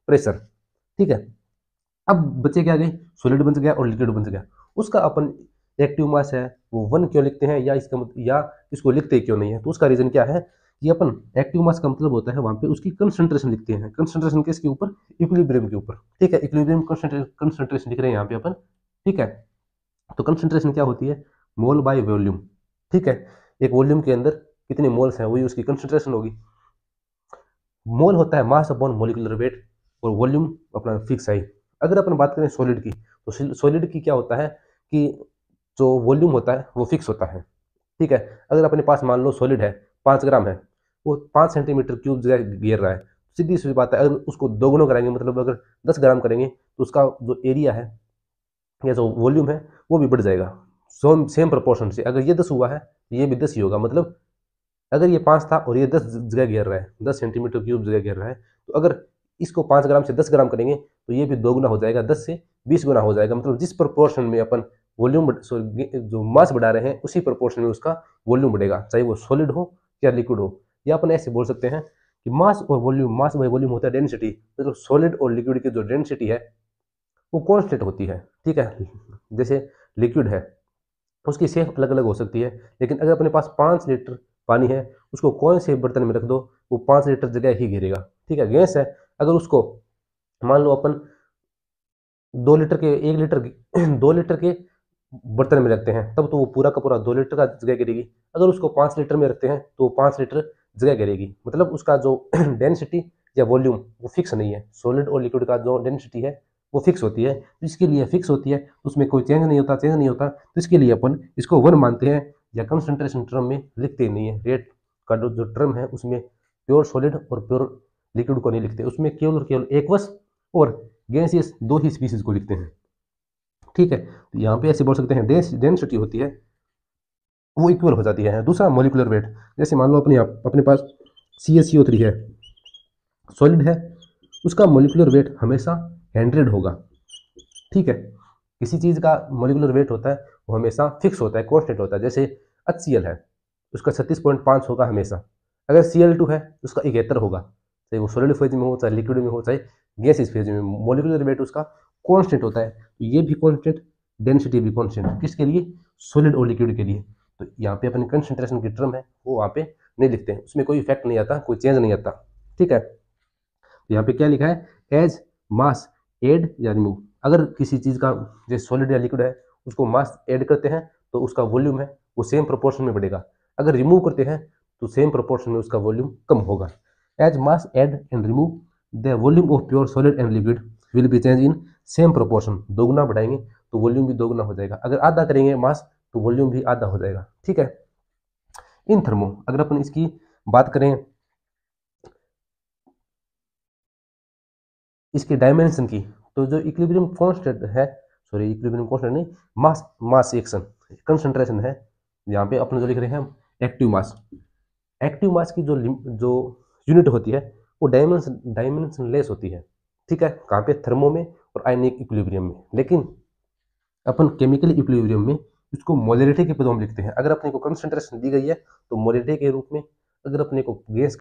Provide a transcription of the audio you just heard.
Pressure. ठीक है, अब बचे क्या गए, सॉलिड बच गया और लिक्विड बच गया। उसका अपन एक्टिव मास है वो 1 क्यों लिखते हैं, या या इसको लिखते क्यों नहीं है, तो उसका रीजन क्या है कि अपन एक्टिव मास का मतलब होता है वहां पे उसकी कंसंट्रेशन लिखते हैं। कंसंट्रेशन किसके ऊपर, इक्विलिब्रियम के ऊपर। ठीक है, इक्विलिब्रियम कंसंट्रेशन लिख रहे हैं यहाँ पे अपन। ठीक है, तो कंसंट्रेशन क्या होती है, मोल बाय वॉल्यूम। ठीक है, एक वॉल्यूम के अंदर कितने मोल्स हैं वही उसकी कंसंट्रेशन होगी। मोल होता है मास अपॉन मोलिकुलर वेट, और वॉल्यूम अपना फिक्स है। अगर अपन बात करें सॉलिड की, तो सॉलिड की क्या होता है कि जो वॉल्यूम होता है वो फिक्स होता है। ठीक है, अगर अपने पास मान लो सॉलिड है 5 ग्राम है, वो 5 सेंटीमीटर क्यूब जगह घेर रहा है, सीधी सी बात है, अगर उसको दोगुना कराएंगे मतलब अगर 10 ग्राम करेंगे तो उसका जो एरिया है या जो वॉल्यूम है वो भी बढ़ जाएगा सेम प्रोपोर्शन से। अगर ये 10 हुआ है ये भी 10 ही होगा। मतलब अगर ये 5 था और ये 10 जगह घेर रहा है, 10 सेंटीमीटर क्यूब जगह घेर रहा है, तो अगर इसको 5 ग्राम से 10 ग्राम करेंगे तो ये भी दोगुना हो जाएगा, 10 से 20 गुना हो जाएगा। मतलब जिस प्रोपोर्शन में अपन वॉल्यूम जो मास बढ़ा रहे हैं उसी प्रोपोर्शन में उसका वॉल्यूम बढ़ेगा, चाहे वो सॉलिड हो या लिक्विड हो। या अपन ऐसे बोल सकते हैं कि मास और वॉल्यूम, मास बाय वॉल्यूम होता है डेंसिटी, मतलब सॉलिड और लिक्विड की जो डेंसिटी है वो कॉन्स्टेंट होती है। ठीक है, जैसे लिक्विड है उसकी शेप अलग अलग हो सकती है, लेकिन अगर अपने पास 5 लीटर पानी है, उसको कौन से बर्तन में रख दो वो 5 लीटर जगह ही घेरेगा। ठीक है, गैस है, अगर उसको मान लो अपन 2 लीटर के 1 लीटर 2 लीटर के बर्तन में रखते हैं तब तो वो पूरा का पूरा 2 लीटर का जगह गिरेगी। अगर उसको 5 लीटर में रखते हैं तो 5 लीटर जगह गिरेगी। मतलब उसका जो डेंसिटी या वॉल्यूम वो फिक्स नहीं है। सॉलिड और लिक्विड का जो डेंसिटी है वो फिक्स होती है, तो इसके लिए फिक्स होती है, उसमें कोई चेंज नहीं होता, तो इसके लिए अपन इसको 1 मानते हैं, या कंसंट्रेशन टर्म में लिखते नहीं है। रेट का जो टर्म है उसमें प्योर सॉलिड और प्योर लिक्विड को नहीं लिखते, उसमें केवल और केवल एक्वस और गैसियस 2 ही स्पीसीज को लिखते हैं। ठीक है, तो यहाँ पे ऐसे बोल सकते हैं डेंसिटी होती है वो इक्वल हो जाती है। दूसरा मोलिकुलर वेट, जैसे मान लो अपने पास CaCO3 है, सॉलिड है, उसका मोलिकुलर वेट हमेशा 100 होगा। ठीक है, किसी चीज़ का मोलिकुलर वेट होता है वो हमेशा फिक्स होता है, कॉन्स्टेंट होता है। जैसे HCl है, उसका 36.5 होगा हमेशा। अगर Cl2 है तो उसका 71 होगा, चाहे वो सॉलिड फेज में हो, चाहे लिक्विड में हो, चाहे गैसियस फेज में। मोलिकुलर वेट उसका कॉन्स्टेंट होता है, तो ये भी कॉन्स्टेंट, डेंसिटी भी कॉन्स्टेंट, किसके लिए, सॉलिड और लिक्विड के लिए। तो यहाँ पे अपनी कंसंट्रेशन की टर्म है वो वहाँ पे नहीं लिखते हैं, उसमें कोई इफेक्ट नहीं आता, कोई चेंज नहीं आता। ठीक है, तो यहाँ पे क्या लिखा है, एज मास एड या रिमूव। अगर किसी चीज़ का जैसे सॉलिड या लिक्विड है उसको मास ऐड करते हैं तो उसका वॉल्यूम है वो सेम प्रोपोर्शन में बढ़ेगा। अगर रिमूव करते हैं तो सेम प्रोपोर्शन में उसका वॉल्यूम कम होगा। As mass add and remove the volume of pure solid and liquid will be change in same proportion. दोगुना बढ़ाएंगे तो वॉल्यूम भी दोगुना हो जाएगा, अगर आधा करेंगे मास तो वॉल्यूम भी आधा हो जाएगा। ठीक है, इन थर्मो अगर अपन इसकी बात करें इसके डायमेंशन की, तो जो इक्विलिब्रियम कांस्टेंट है, सॉरी इक्विलिब्रियम कांस्टेंट नहीं, मास मास एक्शन कंसंट्रेशन है, यहाँ पे अपन जो लिख रहे हैं एक्टिव मास। एक्टिव मास की जो यूनिट होती है वो डायमेंशन लेस होती है। ठीक है, कहाँ पे, थर्मो में और आयनिक इक्विलिब्रियम में। लेकिन अपन केमिकल इक्विलिब्रियम में इसको मोलरिटी के पदों में लिखते हैं। अगर अपने को कंसंट्रेशन दी गई है तो मोलरिटी के रूप में, अगर अपने को गैस